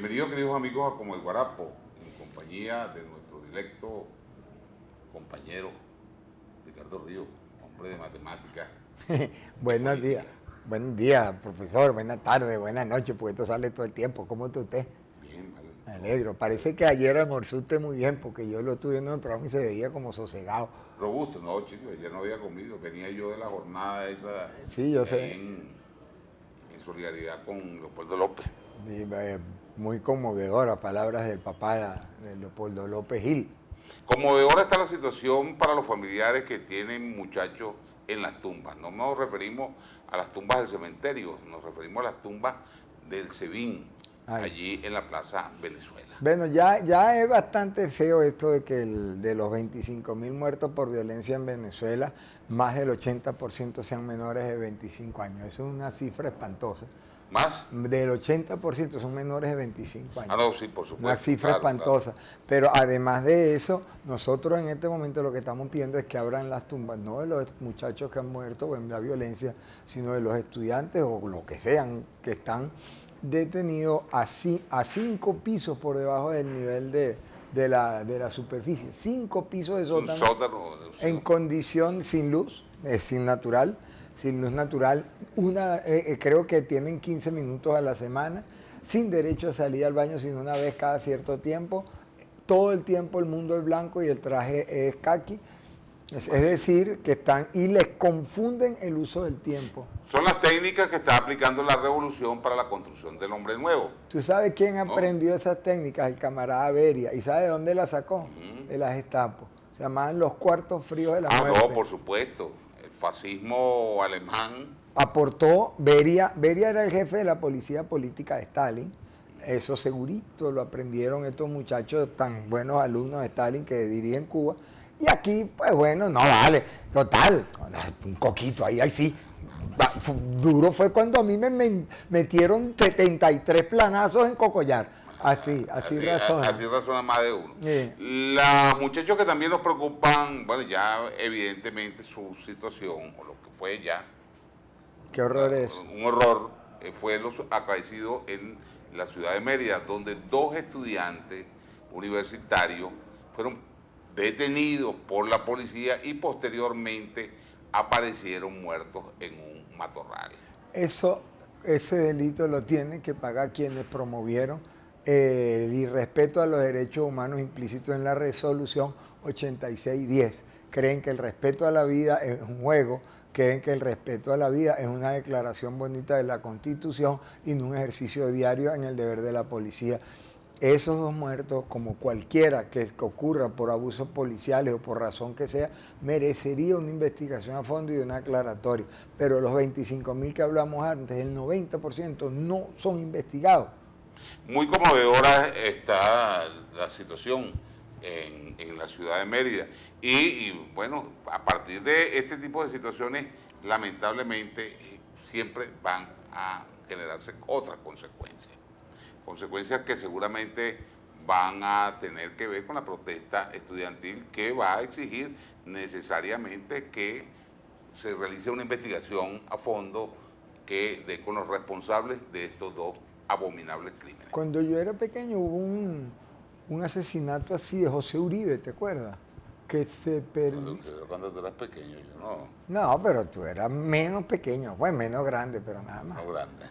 Bienvenidos, queridos amigos, a Como el Guarapo, en compañía de nuestro directo compañero Ricardo Ríos, hombre de matemáticas. Buenos días. Buenos días, profesor. Buenas tardes, buenas noches, porque esto sale todo el tiempo. ¿Cómo está usted? Bien, vale. Me alegro. Parece que ayer almorzó usted muy bien, porque yo lo estuve viendo en el programa y se veía como sosegado. Robusto, no, chicos, ya no había comido. Venía yo de la jornada esa. Sí, yo sé. En solidaridad con Leopoldo López. Y, muy conmovedora, palabras del papá de Leopoldo López Gil. Conmovedora está la situación para los familiares que tienen muchachos en las tumbas. No nos referimos a las tumbas del cementerio, nos referimos a las tumbas del SEBIN, allí en la Plaza Venezuela. Bueno, ya es bastante feo esto de que de los 25.000 muertos por violencia en Venezuela, más del 80% sean menores de 25 años. Eso es una cifra espantosa. ¿Más? Del 80% son menores de 25 años. Ah, no, sí, por supuesto. Una cifra espantosa. Claro. Pero además de eso, nosotros en este momento lo que estamos pidiendo es que abran las tumbas, no de los muchachos que han muerto en la violencia, sino de los estudiantes o lo que sean, que están detenidos a 5 pisos por debajo del nivel de la superficie. 5 pisos de sótano. Un sótano en condición sin luz, sin luz natural, creo que tienen 15 minutos a la semana, sin derecho a salir al baño sino una vez cada cierto tiempo, todo el tiempo el mundo es blanco y el traje es caqui, es decir, que están y les confunden el uso del tiempo. Son las técnicas que está aplicando la revolución para la construcción del hombre nuevo. ¿Tú sabes quién aprendió esas técnicas? El camarada Beria. ¿Y sabe de dónde las sacó? De las Gestapo. Se llamaban los cuartos fríos de la muerte. No, por supuesto. El fascismo alemán aportó, Beria era el jefe de la policía política de Stalin, eso segurito lo aprendieron estos muchachos tan buenos alumnos de Stalin que dirigen Cuba, y aquí, pues bueno, no vale, total, un coquito ahí sí. Duro fue cuando a mí me metieron 73 planazos en Cocollar. Así razona. Así razona más de uno. Sí. Los muchachos que también nos preocupan, bueno, ya evidentemente su situación, o lo que fue ya. ¿Qué horror es? Un horror fue lo acaecido en la ciudad de Mérida, donde 2 estudiantes universitarios fueron detenidos por la policía y posteriormente aparecieron muertos en un matorral. Ese delito lo tienen que pagar quienes promovieron el irrespeto a los derechos humanos implícitos en la resolución 8610. Creen que el respeto a la vida es un juego, creen que el respeto a la vida es una declaración bonita de la Constitución y no un ejercicio diario en el deber de la policía. Esos 2 muertos, como cualquiera que ocurra por abusos policiales o por razón que sea, merecería una investigación a fondo y una aclaratoria. Pero los 25.000 que hablamos antes, el 90% no son investigados. Muy conmovedora está la situación en la ciudad de Mérida. Y bueno, a partir de este tipo de situaciones, lamentablemente, siempre van a generarse otras consecuencias. Consecuencias que seguramente van a tener que ver con la protesta estudiantil, que va a exigir necesariamente que se realice una investigación a fondo que dé con los responsables de estos 2 abominables crímenes. Cuando yo era pequeño hubo un asesinato así de José Uribe, ¿te acuerdas? Que se perdió. Cuando tú eras pequeño, yo no. No, pero tú eras menos pequeño, bueno, menos grande, pero nada más. No grande.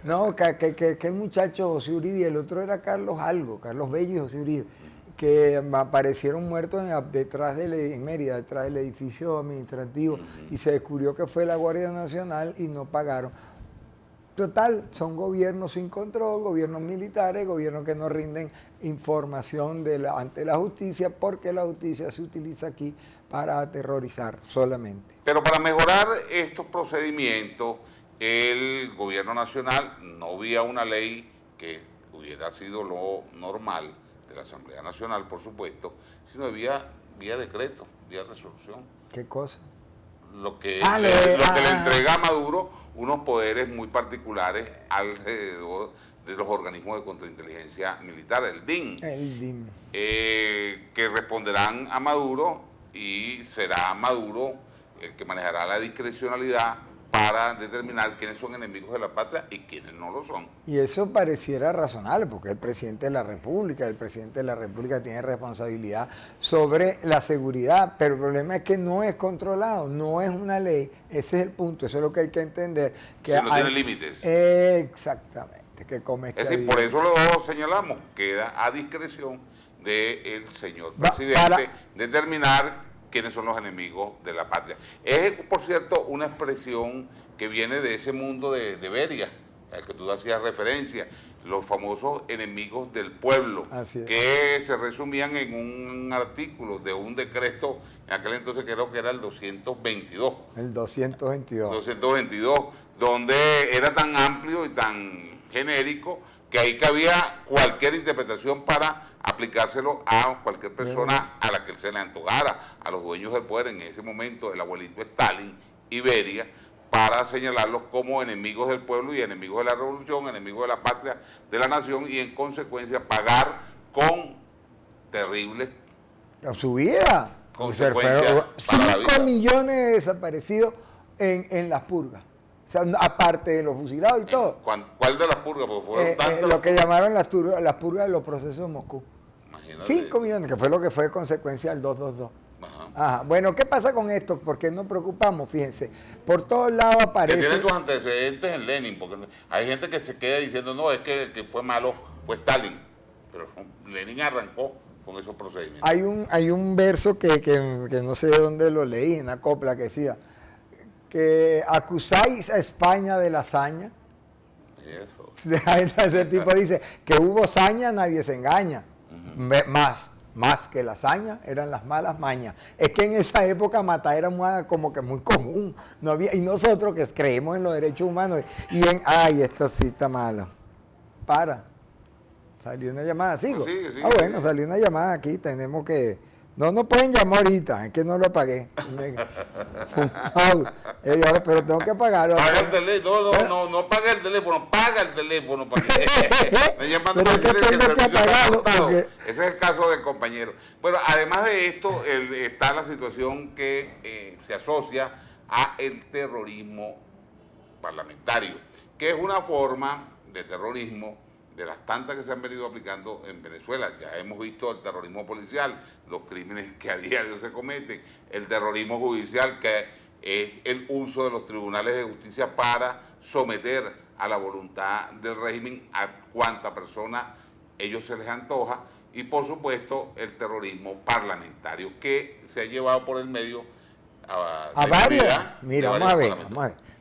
No, que el muchacho José Uribe, el otro era Carlos Bello y José Uribe, que aparecieron muertos en Mérida, detrás del edificio administrativo, y se descubrió que fue la Guardia Nacional y no pagaron. Total, son gobiernos sin control, gobiernos militares, gobiernos que no rinden información ante la justicia, porque la justicia se utiliza aquí para aterrorizar solamente. Pero para mejorar estos procedimientos, el gobierno nacional no vía una ley que hubiera sido lo normal de la Asamblea Nacional, por supuesto, sino vía decreto, vía resolución. ¿Qué cosa? Lo que le entrega a Maduro unos poderes muy particulares alrededor de los organismos de contrainteligencia militar, el DIN. El DIN. Que responderán a Maduro y será Maduro el que manejará la discrecionalidad para para determinar quiénes son enemigos de la patria y quiénes no lo son. Y eso pareciera razonable, porque el presidente de la República tiene responsabilidad sobre la seguridad, pero el problema es que no es controlado, no es una ley, ese es el punto, eso es lo que hay que entender. Que no tiene límites. Exactamente, que come es decir, por eso lo señalamos, queda a discreción del señor presidente determinar quiénes son los enemigos de la patria. Es, por cierto, una expresión que viene de ese mundo de Beria, al que tú hacías referencia, los famosos enemigos del pueblo, que se resumían en un artículo de un decreto, en aquel entonces creo que era el 222. El 222. 222, donde era tan amplio y tan genérico que ahí cabía cualquier interpretación para aplicárselo a cualquier persona a la que se le antojara, a los dueños del poder, en ese momento el abuelito Stalin, Iberia, para señalarlos como enemigos del pueblo y enemigos de la revolución, enemigos de la patria, de la nación, y en consecuencia pagar con terribles su vida. consecuencias. 5 millones de desaparecidos en las purgas. O sea, aparte de los fusilados y todo. ¿Cuál de las purgas? Porque fueron tantas. Lo que llamaron las purgas de los procesos de Moscú. Imagínate. 5 millones, que fue lo que fue consecuencia del 222. Ajá. Bueno, ¿qué pasa con esto? ¿Por qué nos preocupamos? Fíjense, por todos lados aparece... Que tienen sus antecedentes en Lenin, porque hay gente que se queda diciendo, no, es que el que fue malo fue Stalin, pero Lenin arrancó con esos procedimientos. Hay un verso que no sé de dónde lo leí, en una copla que decía, que acusáis a España de la hazaña. Eso. Ese tipo dice que hubo hazaña, nadie se engaña. Más que la hazaña eran las malas mañas. Es que en esa época matar era como que muy común. No había, y nosotros que creemos en los derechos humanos, ay, esto sí está malo. Salió una llamada, ¿sigo? Sí, bueno, salió una llamada aquí, tenemos que... No pueden llamar ahorita, es que no lo apagué. Pero tengo que pagarlo. Paga el teléfono, no paga el teléfono, paga el teléfono. Para que pero es que tengo que apagarlo. Ese es el caso del compañero. Bueno, además de esto, está la situación que se asocia a el terrorismo parlamentario, que es una forma de terrorismo de las tantas que se han venido aplicando en Venezuela. Ya hemos visto el terrorismo policial, los crímenes que a diario se cometen, el terrorismo judicial, que es el uso de los tribunales de justicia para someter a la voluntad del régimen a cuanta persona ellos se les antoja, y por supuesto el terrorismo parlamentario, que se ha llevado por el medio a varios. Mira, vamos a ver.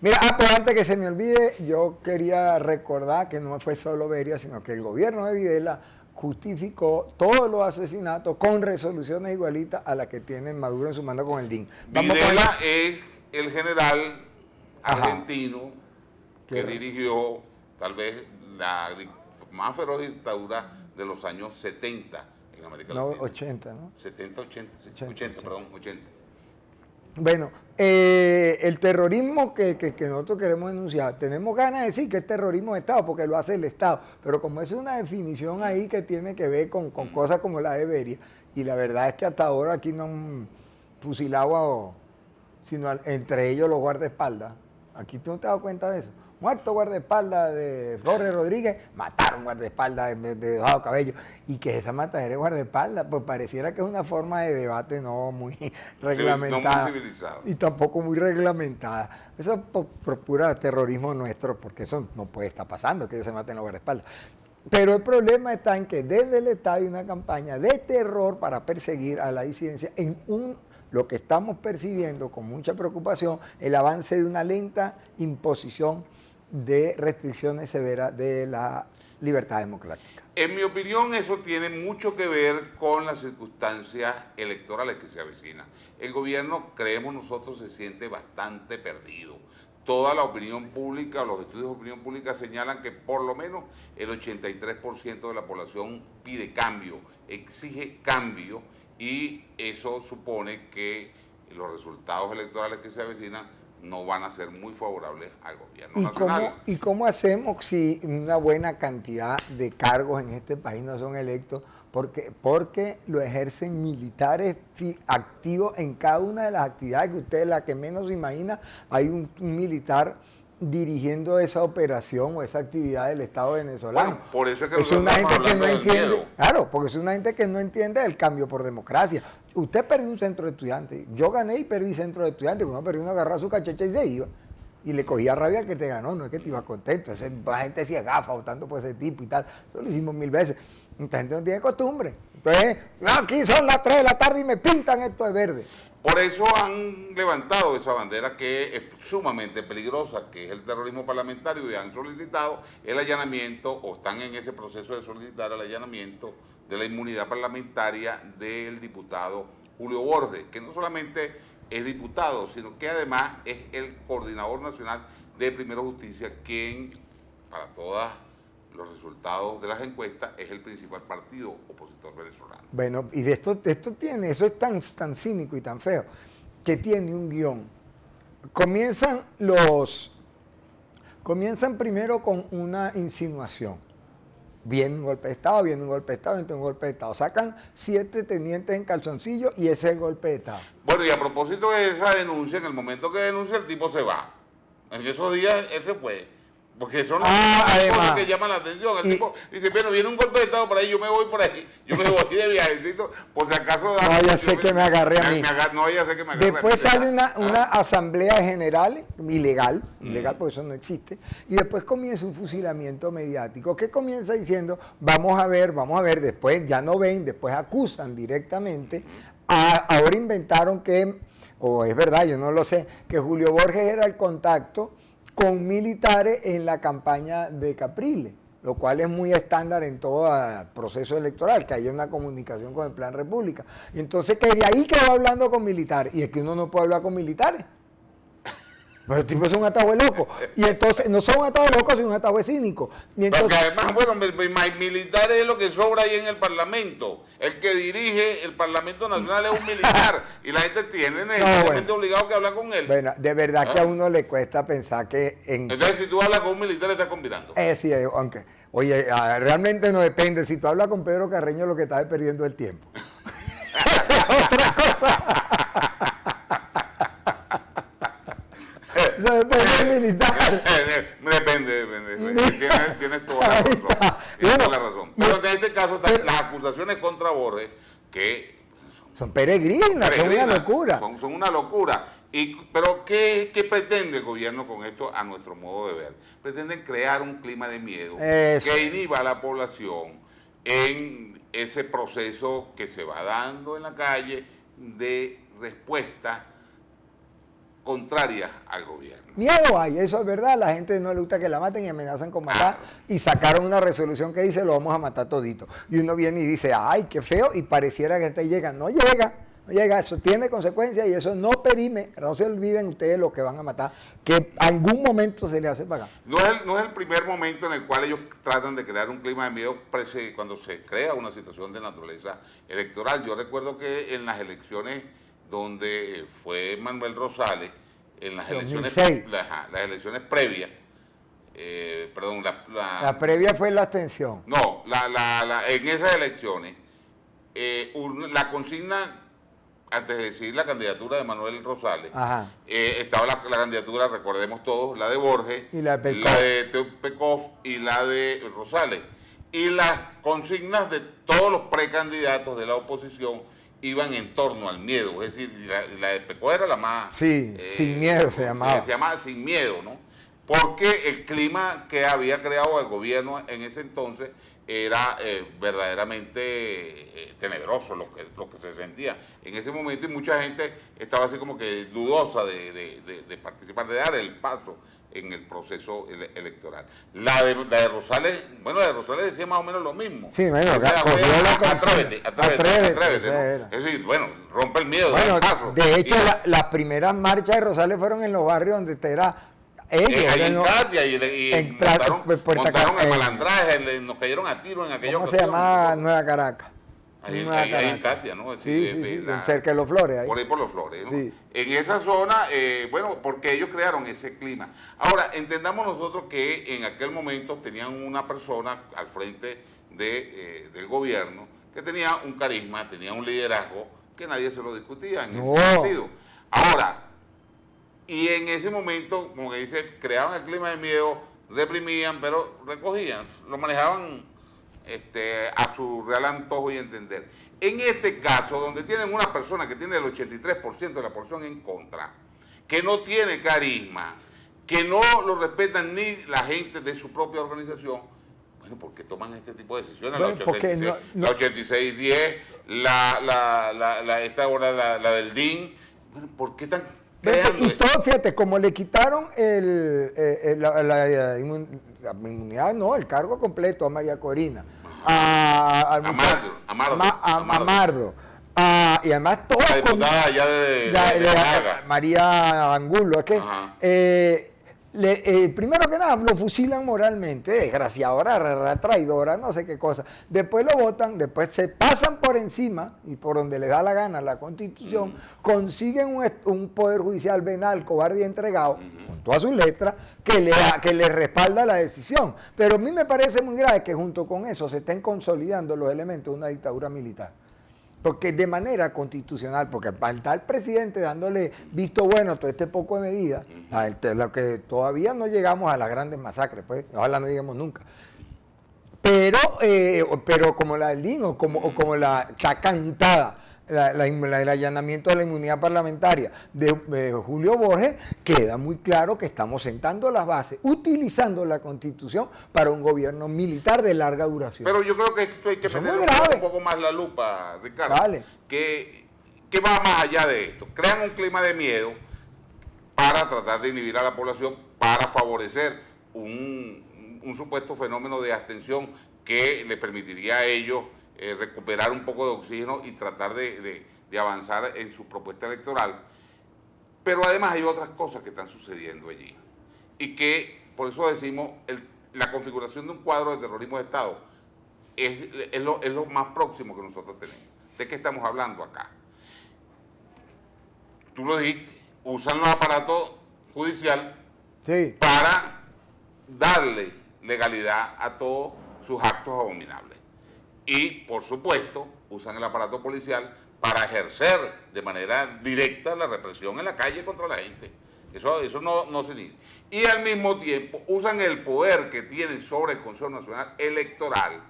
Mira, pero antes que se me olvide, yo quería recordar que no fue solo Beria, sino que el gobierno de Videla justificó todos los asesinatos con resoluciones igualitas a las que tiene Maduro en su mano con el DIN. Videla es el general argentino que dirigió tal vez la más feroz dictadura de los años 70 en América Latina. 80, ¿no? 80. Bueno, el terrorismo que nosotros queremos denunciar, tenemos ganas de decir que es terrorismo de Estado, porque lo hace el Estado, pero como es una definición ahí que tiene que ver con cosas como la de Beria, y la verdad es que hasta ahora aquí no han fusilado sino entre ellos los guardaespaldas. Aquí tú no te has dado cuenta de eso. Muerto guardaespaldas de Flores Rodríguez, mataron guardaespaldas de Diosdado Cabello. Y que esa matadera de guardaespaldas, pues pareciera que es una forma de debate no muy reglamentada. No muy civilizada. Y tampoco muy reglamentada. Eso es por pura terrorismo nuestro, porque eso no puede estar pasando, que ellos se maten los guardaespaldas. Pero el problema está en que desde el Estado hay una campaña de terror para perseguir a la disidencia en lo que estamos percibiendo con mucha preocupación, el avance de una lenta imposición de restricciones severas de la libertad democrática. En mi opinión, eso tiene mucho que ver con las circunstancias electorales que se avecinan. El gobierno, creemos nosotros, se siente bastante perdido. Toda la opinión pública, los estudios de opinión pública señalan que por lo menos el 83% de la población pide cambio, exige cambio, y eso supone que los resultados electorales que se avecinan no van a ser muy favorables al gobierno nacional. ¿Y cómo hacemos si una buena cantidad de cargos en este país no son electos Porque lo ejercen militares activos en cada una de las actividades que usted, la que menos se imagina, hay un militar dirigiendo esa operación o esa actividad del Estado venezolano. Bueno, por eso es que es una gente que no entiende, miedo. claro, porque es una gente que no entiende el cambio por democracia. Usted perdió un centro de estudiantes, yo gané y perdí centro de estudiantes, uno perdió, uno agarraba su cachecha y se iba. Y le cogía rabia al que te ganó, no es que te iba contento. La gente hacía gafa votando por ese tipo y tal. Eso lo hicimos 1000 veces. Esta gente no tiene costumbre. Entonces, aquí son las 3 de la tarde y me pintan esto de verde. Por eso han levantado esa bandera que es sumamente peligrosa, que es el terrorismo parlamentario, y han solicitado el allanamiento, o están en ese proceso de solicitar el allanamiento de la inmunidad parlamentaria del diputado Julio Borges, que no solamente es diputado, sino que además es el coordinador nacional de Primero Justicia, quien, para todos los resultados de las encuestas, es el principal partido opositor venezolano. Bueno, y esto tiene, eso es tan cínico y tan feo, que tiene un guión. Comienzan primero con una insinuación. Viene un golpe de Estado, viene un golpe de Estado, viene un golpe de Estado. Sacan 7 tenientes en calzoncillo y ese es el golpe de Estado. Bueno, y a propósito de esa denuncia, en el momento que denuncia, el tipo se va. En esos días él se fue. Porque son las cosas que llaman la atención. El tipo dice, bueno, viene un golpe de Estado por ahí, yo me voy por ahí. Yo me voy de viajecito, por si acaso... No vaya a ser que me agarre a mí. No vaya a ser que me agarre a mí. Después sale una asamblea general, ilegal porque eso no existe, y después comienza un fusilamiento mediático que comienza diciendo, vamos a ver, después ya no ven, después acusan directamente. Ahora inventaron que, o es verdad, yo no lo sé, que Julio Borges era el contacto con militares en la campaña de Capriles, lo cual es muy estándar en todo proceso electoral, que haya una comunicación con el Plan República. Y entonces que de ahí quedó hablando con militares, y es que uno no puede hablar con militares. Pero el tipo es un atajo de loco. Y entonces, no son un atajo de loco, sino un atajo de cínico. Y entonces, porque además, bueno, militares es lo que sobra ahí en el Parlamento. El que dirige el Parlamento Nacional es un militar. Y la gente tiene necesariamente obligado que hablar con él. Bueno, de verdad que a uno le cuesta pensar que... Entonces, si tú hablas con un militar, estás combinando. Sí, aunque... Oye, realmente no depende. Si tú hablas con Pedro Carreño, lo que estás es perdiendo el tiempo. Otra cosa. No depende militar. Depende. Tienes toda la razón. Tienes toda la razón. Pero en este caso están las acusaciones contra Borges, que son peregrinas, son una locura. Son una locura. Pero ¿qué pretende el gobierno con esto a nuestro modo de ver? Pretenden crear un clima de miedo que inhiba a la población en ese proceso que se va dando en la calle de respuesta contraria al gobierno. Miedo hay, eso es verdad, la gente no le gusta que la maten y amenazan con matar, y sacaron una resolución que dice lo vamos a matar todito. Y uno viene y dice, ay, qué feo, y pareciera que este llega, no llega, eso tiene consecuencias y eso no perime, no se olviden ustedes los que van a matar, que algún momento se le hace pagar. No es el primer momento en el cual ellos tratan de crear un clima de miedo cuando se crea una situación de naturaleza electoral. Yo recuerdo que en las elecciones donde fue Manuel Rosales, en las elecciones previas, la previa fue la abstención. No, en esas elecciones, la consigna, antes de decidir la candidatura de Manuel Rosales, estaba la candidatura, recordemos todos, la de Borges, y la de Pekov y la de Rosales. Y las consignas de todos los precandidatos de la oposición iban en torno al miedo, es decir, la de Pekov era la más... Sí, sin miedo se llamaba. Se llamaba sin miedo, ¿no? Porque el clima que había creado el gobierno en ese entonces era verdaderamente tenebroso lo que se sentía en ese momento, y mucha gente estaba así como que dudosa de participar, de dar el paso en el proceso electoral. La de Rosales, bueno, la de Rosales decía más o menos lo mismo. Sí, bueno, atrévete, ¿no? Es decir, bueno, rompe el miedo, bueno, el paso. De hecho, las primeras marchas de Rosales fueron en los barrios donde te era... en Katia y montaron el malandraje, nos cayeron a tiro en aquella ocasión. ¿Cómo se llama Nueva Caracas? Ahí en Katia, ¿no? Sí, cerca de Los Flores. Ahí. Por ahí por Los Flores, ¿no? Sí. En esa zona, bueno, porque ellos crearon ese clima. Ahora, entendamos nosotros que en aquel momento tenían una persona al frente del gobierno que tenía un carisma, tenía un liderazgo que nadie se lo discutía en No. ese sentido. Ahora, y en ese momento, como que dice, creaban el clima de miedo, reprimían, pero recogían, lo manejaban a su real antojo y entender. En este caso, donde tienen una persona que tiene el 83% de la población en contra, que no tiene carisma, que no lo respetan ni la gente de su propia organización, bueno, ¿por qué toman este tipo de decisiones? Bueno, La 8610, esta ahora la del DIN, bueno, ¿por qué están creando y todo, fíjate, como le quitaron la inmunidad, no, el cargo completo a María Corina, a Mardo. Y además todos la diputada allá de María Angulo, es que primero que nada lo fusilan moralmente, desgraciadora, traidora, no sé qué cosa. Después lo votan, después se pasan por encima y por donde les da la gana la Constitución, consiguen un poder judicial venal, cobarde y entregado, con todas sus letras, que le respalda la decisión. Pero a mí me parece muy grave que junto con eso se estén consolidando los elementos de una dictadura militar. Porque de manera constitucional, porque para el tal presidente dándole visto bueno a todo este poco de medidas, lo que todavía no llegamos a las grandes masacres, pues, ojalá no lleguemos nunca. Pero como la del DIN o como la cantada, el allanamiento de la inmunidad parlamentaria de Julio Borges, queda muy claro que estamos sentando las bases, utilizando la Constitución para un gobierno militar de larga duración. Pero yo creo que esto hay que meterle un poco más la lupa, Ricardo, vale. que va más allá de esto. Crean un clima de miedo para tratar de inhibir a la población, para favorecer un supuesto fenómeno de abstención que le permitiría a ellos recuperar un poco de oxígeno y tratar de avanzar en su propuesta electoral. Pero además hay otras cosas que están sucediendo allí y que, por eso decimos, la configuración de un cuadro de terrorismo de Estado es lo más próximo que nosotros tenemos. ¿De qué estamos hablando acá? Tú lo dijiste, usan los aparatos judiciales para darle legalidad a todos sus actos abominables. Y, por supuesto, usan el aparato policial para ejercer de manera directa la represión en la calle contra la gente. Eso no se niega. Y al mismo tiempo usan el poder que tienen sobre el Consejo Nacional Electoral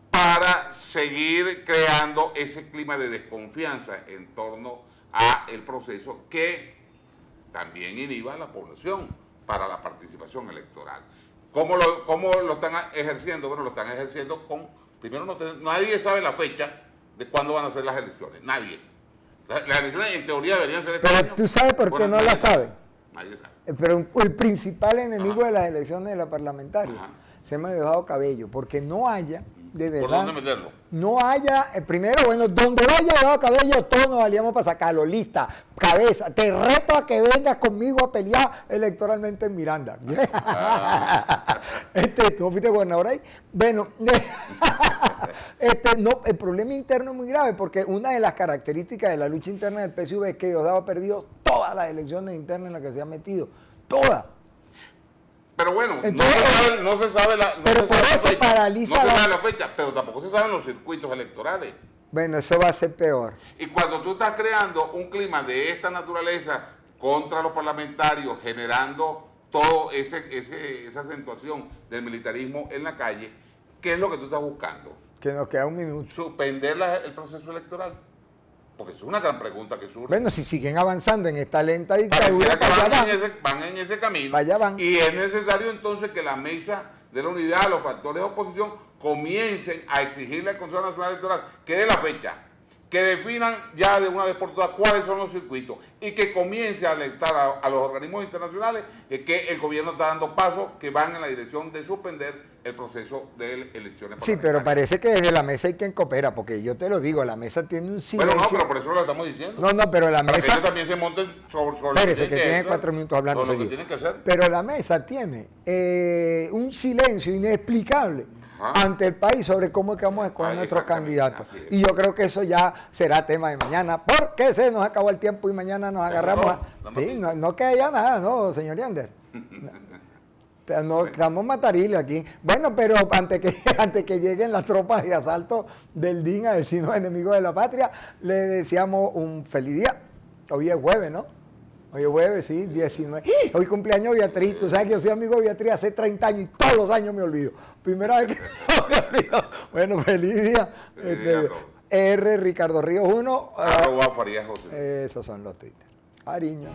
para seguir creando ese clima de desconfianza en torno a el proceso que también inhiba a la población para la participación electoral. ¿Cómo lo están ejerciendo? Bueno, lo están ejerciendo con... Primero, nadie sabe la fecha de cuándo van a ser las elecciones. Nadie. Las elecciones en teoría deberían ser este año. Pero tú sabes por qué no las saben. Nadie sabe. Pero el principal enemigo de las elecciones de la parlamentaria se me ha dejado Cabello, porque no haya, de verdad. ¿Por dónde meterlo? No haya, primero, bueno, donde vaya dejado Cabello, todos nos valíamos para sacarlo, lista, cabeza. Te reto a que vengas conmigo a pelear electoralmente en Miranda. ¿Tú fuiste gobernador ahí? Bueno, no, el problema interno es muy grave, porque una de las características de la lucha interna del PSV es que Diosdado ha perdido todas las elecciones internas en las que se ha metido. Todas. Pero bueno, entonces, no se sabe la fecha, pero tampoco se saben los circuitos electorales. Bueno, eso va a ser peor. Y cuando tú estás creando un clima de esta naturaleza contra los parlamentarios, generando toda esa acentuación del militarismo en la calle, ¿qué es lo que tú estás buscando? Que nos queda un minuto. Suspender el proceso electoral. Porque es una gran pregunta que surge. Bueno, si siguen avanzando en esta lenta dictadura, van en ese camino. Allá van. Y es necesario entonces que la mesa de la unidad, los factores de oposición, comiencen a exigirle al Consejo Nacional Electoral que dé la fecha, que definan ya de una vez por todas cuáles son los circuitos y que comience a alertar a los organismos internacionales que el gobierno está dando pasos que van en la dirección de suspender el proceso de elecciones parlamentarias. Sí, pero parece que desde la mesa hay quien coopera, porque yo te lo digo, la mesa tiene un silencio. Bueno, no, pero por eso lo estamos diciendo. No, pero la mesa... Para que ellos también se monten sobre Espérese, que tiene 4 minutos hablando. Lo que tienen que hacer. Pero la mesa tiene un silencio inexplicable ante el país sobre cómo es que vamos a escoger nuestros candidatos. Y yo creo que eso ya será tema de mañana, porque se nos acabó el tiempo y mañana nos agarramos. Sí, no queda ya nada, ¿no, señor Yander? No, estamos matariles aquí. Bueno, pero antes que lleguen las tropas de asalto del DIN a decirnos enemigos de la patria, le deseamos un feliz día. Hoy es jueves, ¿no? Hoy es jueves, sí, 19. Hoy cumpleaños Beatriz. Tú sabes que yo soy amigo de Beatriz hace 30 años y todos los años me olvido. Primera vez que me olvido. Bueno, feliz día. Feliz día a todos. R. Ricardo Ríos 1. @Farías José. Esos son los Twitter. Cariño.